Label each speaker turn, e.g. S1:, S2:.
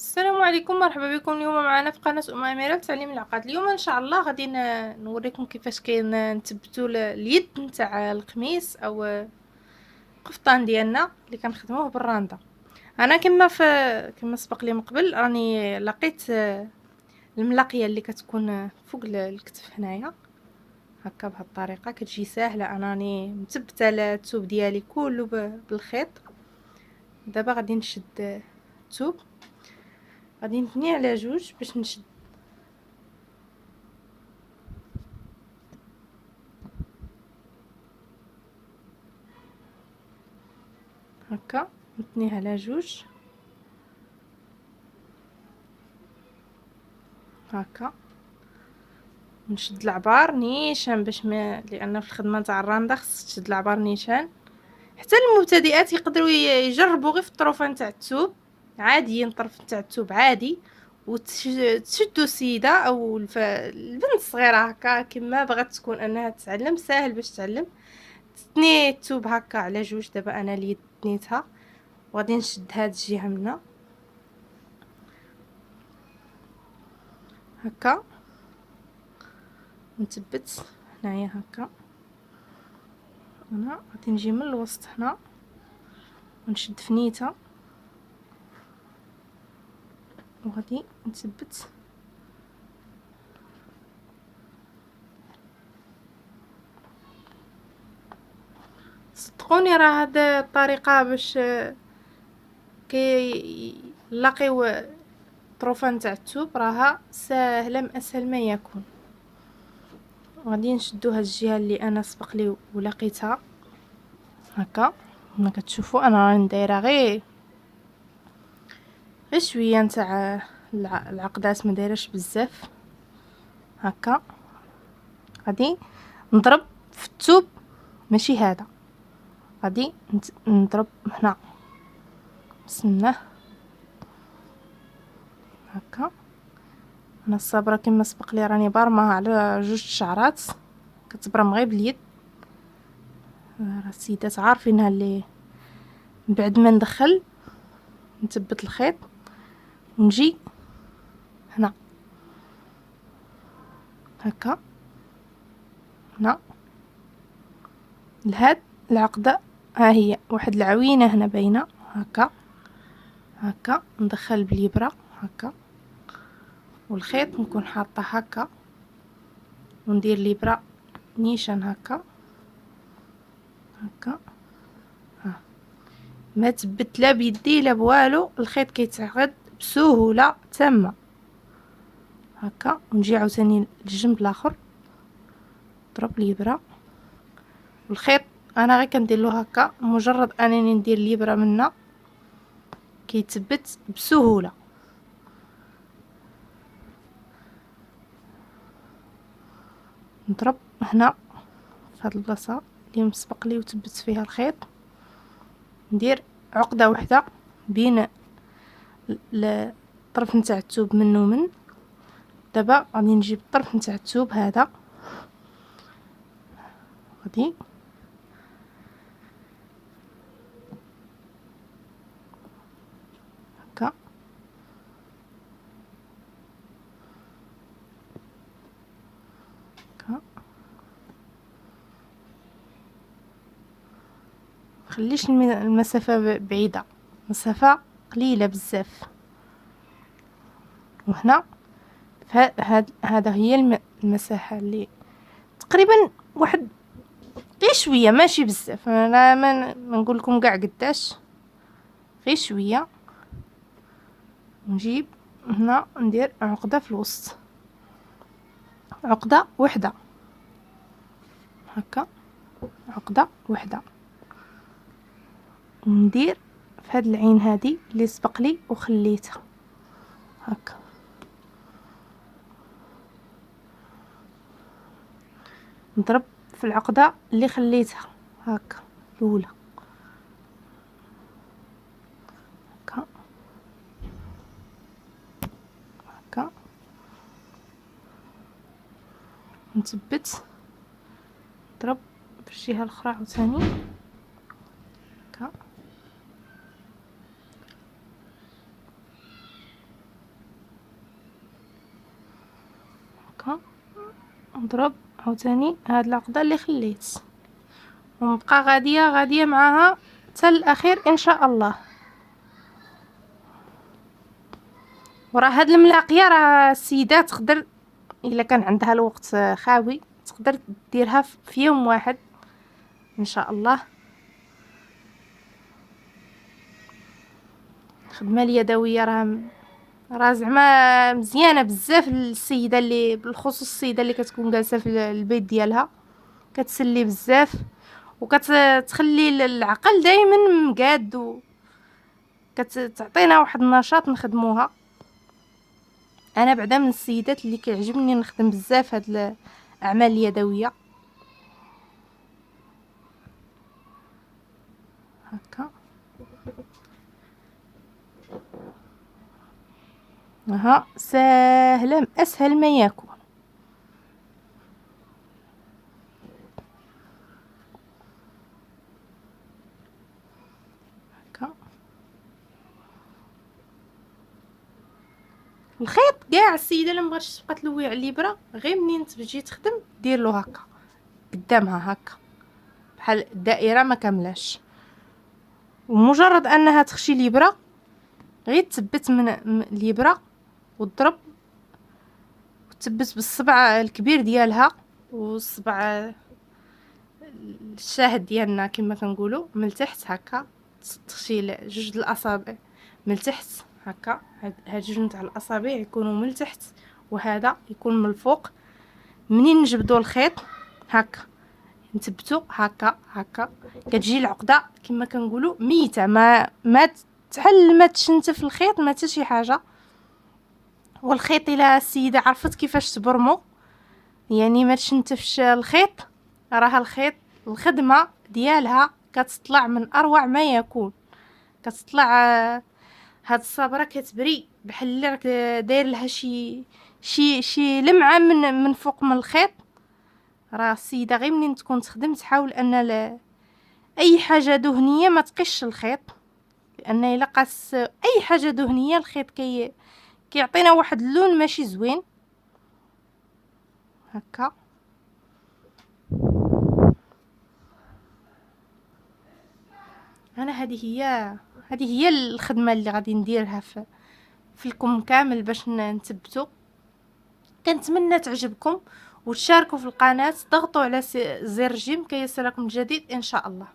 S1: السلام عليكم، مرحبا بكم اليوم معنا في قناة أميرة لتعليم العقاد. اليوم ان شاء الله غادي نوريكم كيفاش نثبتوا اليد نتاع القميص او القفطان ديالنا اللي كنخدموه بالراندا. انا كما سبق لي من قبل راني لقيت الملاقيه اللي كتكون فوق الكتف هنايا هكا بهذه الطريقه كتجي ساهله. انا راني مثبته الثوب ديالي كله بالخيط. دابا غادي نشد الثوب، غادي نثنيه على جوج باش نشد هكا، نثنيه على جوج هكا، نشد العبار نيشان باش ما لان في الخدمه تاع الراندا خص تشد العبار نيشان. حتى المبتدئات يقدروا يجربوا غير في الطروفه نتاع الثوب عادي، الطرف نتاع الثوب عادي، وتشدوا السيده او البنت الصغيره هكا كما بغات تكون انها تتعلم ساهل باش تعلم. تثني الثوب هكا على جوج. دابا انا اليد تنيتها وغادي نشد هاد الجهه منا هكا، نثبت هنايا هكا. انا غادي نجي من الوسط هنا ونشد فنيته وغادي نثبت صدقوني راه هاد الطريقه باش نلاقيو الطروفه نتاع الثوب راها ساهله من اسهل ما يكون. غادي نشدو هاد الجهه اللي انا سبق لي ولقيتها هكا. كما كتشوفوا انا راني دايره غير شويه نتاع العقدات، ما دايرهش بزاف هكا. غادي نضرب في الثوب، ماشي هذا، غادي نضرب هنا بسم الله هكا. انا الصابره كما سبق لي راني بارمها على جوج شعرات، كتبرم غير باليد. راه السيدات عارفينها اللي من بعد ما ندخل نثبت الخيط ونجي هنا هكا هنا لهاد العقده. ها هي واحد العوينه هنا باينه هكا هكا، ندخل بالابره هكا والخيط نكون حاطه هكا وندير الابره نيشان هكا هكا. ها ما تثبت لا بيدي لا بوالو، الخيط كيتعقد بسهوله تامه هكا. ونجي عاوتاني للجنب الاخر نضرب الابره والخيط انا غير كندير له هكا، مجرد انني ندير الابره منا كيتثبت بسهوله. نضرب هنا في هاد البلاصه اللي مسبق لي وثبت فيها الخيط، ندير عقده واحده بين الطرف نتاع الثوب من ومن. دابا غادي نجيب الطرف نتاع الثوب هذا، غادي هكا هكا. مخليش المسافه بعيده، مسافه قليله بزاف. وهنا هذا هي المساحه اللي تقريبا واحد غير شويه، ماشي بزاف. انا ما نقول لكم كاع قداش، غير شويه. نجيب هنا ندير عقده في الوسط، عقده وحده هكا، عقده وحده. وندير في هاد العين هذه اللي سبق لي وخليتها هكا، نضرب في العقده اللي خليتها هكا الاولى هكا هكا. نثبت، نضرب في الجهه الاخرى عاوتاني هكا. هكا نضرب عاوتاني هاد العقده اللي خليت ونبقى غاديه معاها حتى الاخير ان شاء الله. وراه هاد الملاقيه راه السيده تقدر الا كان عندها الوقت خاوي تقدر ديرها في يوم واحد ان شاء الله. الخدمه اليدويه راه زعما مزيانه بزاف للسيده اللي بالخصوص السيده اللي كتكون جالسه في البيت ديالها، كتسلي بزاف وكتخلي العقل دائما مقاد وكتعطينا واحد النشاط نخدموها. انا بعدا من السيدات اللي كيعجبني نخدم بزاف هاد الاعمال اليدويه. هكا ها سهله اسهل ما يكون. هكا الخيط كاع السيده اللي مبغاتش تبقى تلوي على الابره غير منين تجي تخدم دير له هكا قدامها هكا بحال الدائره ما كاملاش، ومجرد انها تخشي الابره غير تثبت من الابره وتضرب وتثبت بالصبع الكبير ديالها والصبع الشاهد ديالنا كما كنقولوا من التحت هكا تخشي جوج الاصابع من التحت هكا. هاد جوج نتاع الاصابع يكونوا من التحت وهذا يكون من الفوق. منين نجبدوا الخيط هكا نثبتوا هكا كتجي العقده كما كنقولوا ميته ما تحل ما تشنتف الخيط ما حتى شي حاجه. والخيط الى السيده عرفت كيفاش تبرمو يعني ما تشنتفش الخيط راه الخيط الخدمه ديالها كتطلع من اروع ما يكون. كتطلع هاد الصبره كتبري بحال اللي راك داير لها شي لمعه من فوق من الخيط. راه السيده غير منين تكون تخدم تحاول ان اي حاجه دهنيه ما تقش الخيط، لان الا قاس اي حاجه دهنيه الخيط كيعطينا واحد اللون ماشي زوين. هكا انا هذه هي الخدمه اللي غادي نديرها في الكم كامل باش نثبتو. كنتمنى تعجبكم وتشاركوا في القناه، ضغطوا على زر الجيم كي يصلكم الجديد ان شاء الله.